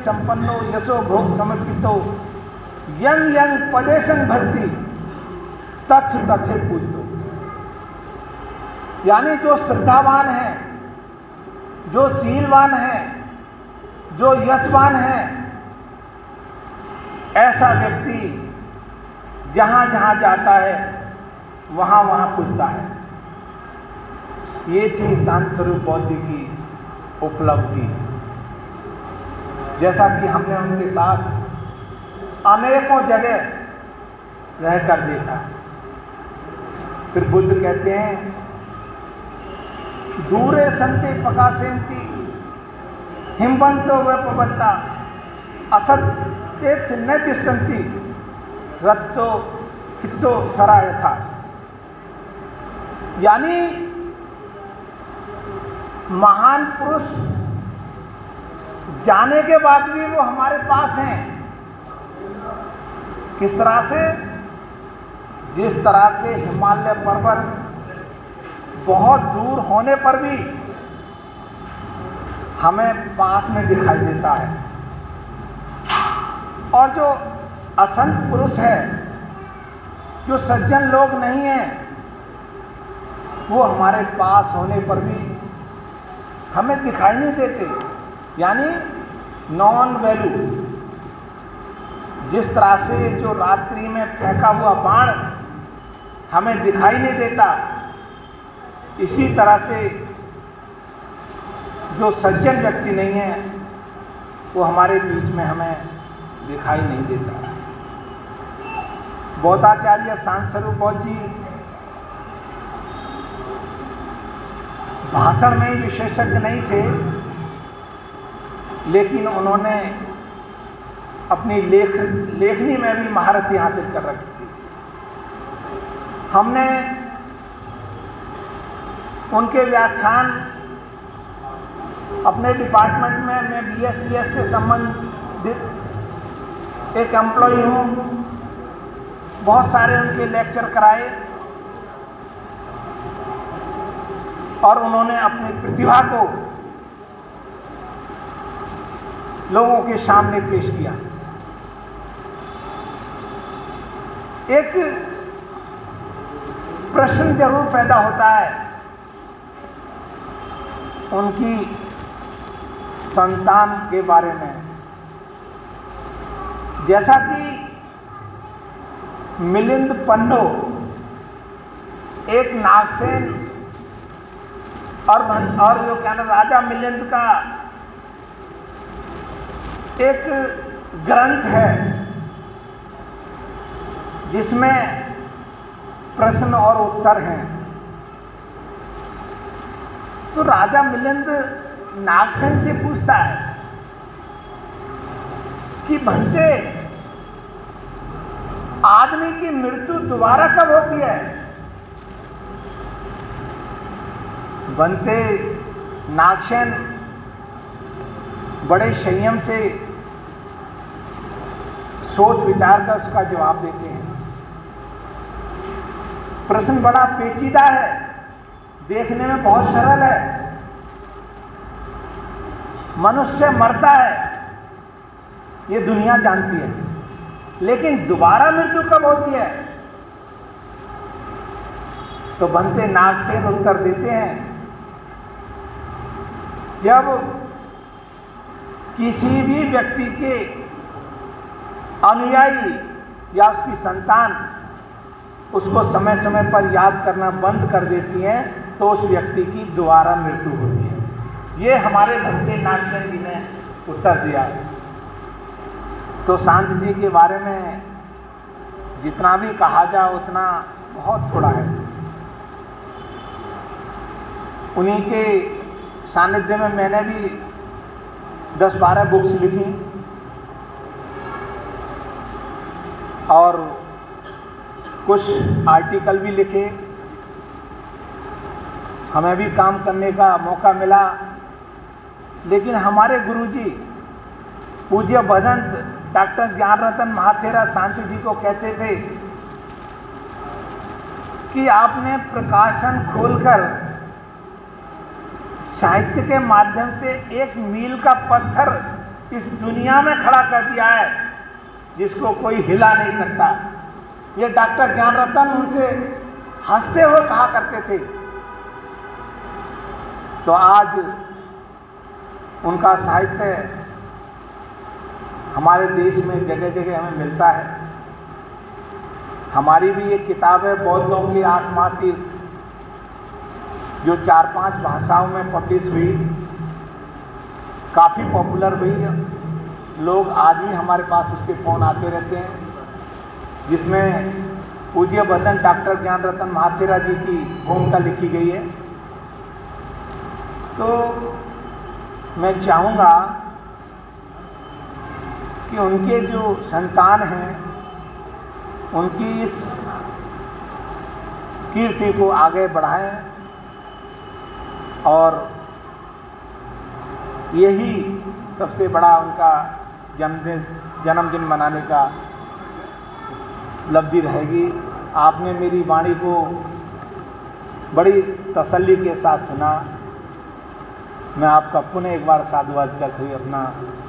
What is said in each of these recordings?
संपन्नो यशो भोग समर्पितो young young पदेशं भक्ति तथ तथे पूजतो। यानी जो श्रद्धावान है, जो शीलवान है, जो यशवान है, ऐसा व्यक्ति जहां जहां जाता है वहां वहां पूजता है। ये थी शांत स्वरूप बौद्ध जी की उपलब्धि। जैसा कि हमने उनके साथ अनेकों जगह रहकर देखा। फिर बुद्ध कहते हैं दूरे संते प्रकाशेंति हिमवंतो व पवत्ता असत्येत न दिशंति रत्तो हितो सरायथा। यानी महान पुरुष जाने के बाद भी वो हमारे पास हैं। किस तरह से? जिस तरह से हिमालय पर्वत बहुत दूर होने पर भी हमें पास में दिखाई देता है, और जो असंत पुरुष है, जो सज्जन लोग नहीं हैं, वो हमारे पास होने पर भी हमें दिखाई नहीं देते। यानी नॉन वैल्यू। जिस तरह से जो रात्रि में फेंका हुआ बाण हमें दिखाई नहीं देता, इसी तरह से जो सज्जन व्यक्ति नहीं है वो हमारे बीच में हमें दिखाई नहीं देता। बौद्धाचार्य शांत स्वरूप बौद्ध जी भाषण में विशेषज्ञ नहीं थे, लेकिन उन्होंने अपनी लेखनी में भी महारथी हासिल कर रखी थी। हमने उनके व्याख्यान अपने डिपार्टमेंट में, मैं BScs से संबंधित एक एम्प्लॉई हूँ, बहुत सारे उनके लेक्चर कराए और उन्होंने अपनी प्रतिभा को लोगों के सामने पेश किया। एक प्रश्न जरूर पैदा होता है उनकी संतान के बारे में। जैसा कि मिलिंद पन्नो एक नागसेन और जो क्या ना राजा मिलिंद का एक ग्रंथ है जिसमें प्रश्न और उत्तर हैं। तो राजा मिलिंद नागसेन से पूछता है कि भंते, आदमी की मृत्यु दोबारा कब होती है? भंते नागसेन बड़े संयम से सोच विचार कर उसका जवाब देते हैं। प्रश्न बड़ा पेचीदा है, देखने में बहुत सरल है। मनुष्य मरता है, ये दुनिया जानती है, लेकिन दोबारा मृत्यु कब होती है? तो बनते नागसेन उत्तर देते हैं, जब किसी भी व्यक्ति के अनुयायी या उसकी संतान उसको समय समय पर याद करना बंद कर देती हैं, तो उस व्यक्ति की दोबारा मृत्यु होती है। ये हमारे भंते नागसेन जी ने उत्तर दिया है। तो शांत जी के बारे में जितना भी कहा जाए उतना बहुत थोड़ा है। उन्हीं के सानिध्य में मैंने भी 10-12 बुक्स लिखी और कुछ आर्टिकल भी लिखे। हमें भी काम करने का मौका मिला, लेकिन हमारे गुरुजी पूज्य भदंत डॉक्टर ज्ञान रतन महाथेरा शांति जी को कहते थे कि आपने प्रकाशन खोलकर साहित्य के माध्यम से एक मील का पत्थर इस दुनिया में खड़ा कर दिया है जिसको कोई हिला नहीं सकता। ये डॉक्टर ज्ञान रतन उनसे हंसते हुए कहा करते थे। तो आज उनका साहित्य हमारे देश में जगह जगह हमें मिलता है। हमारी भी एक किताब है बौद्धों की 8 महातीर्थ, जो 4-5 भाषाओं में पब्लिश हुई, काफ़ी पॉपुलर हुई है। लोग आज भी हमारे पास उसके फ़ोन आते रहते हैं, जिसमें पूज्य वंदन डॉक्टर ज्ञान रतन महाथेरा जी की भूमिका लिखी गई है। तो मैं चाहूँगा कि उनके जो संतान हैं उनकी इस कीर्ति को आगे बढ़ाएं और यही सबसे बड़ा उनका जन्मदिन मनाने का उपलब्धि रहेगी। आपने मेरी वाणी को बड़ी तसल्ली के साथ सुना। मैं आपका पुनः एक बार साधुवाद करते हुए अपना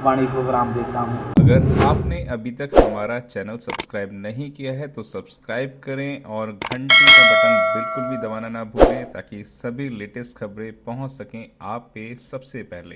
वाणी को विराम देता हूँ। अगर आपने अभी तक हमारा चैनल सब्सक्राइब नहीं किया है तो सब्सक्राइब करें और घंटी का बटन बिल्कुल भी दबाना ना भूलें, ताकि सभी लेटेस्ट खबरें पहुंच सकें आप पे सबसे पहले।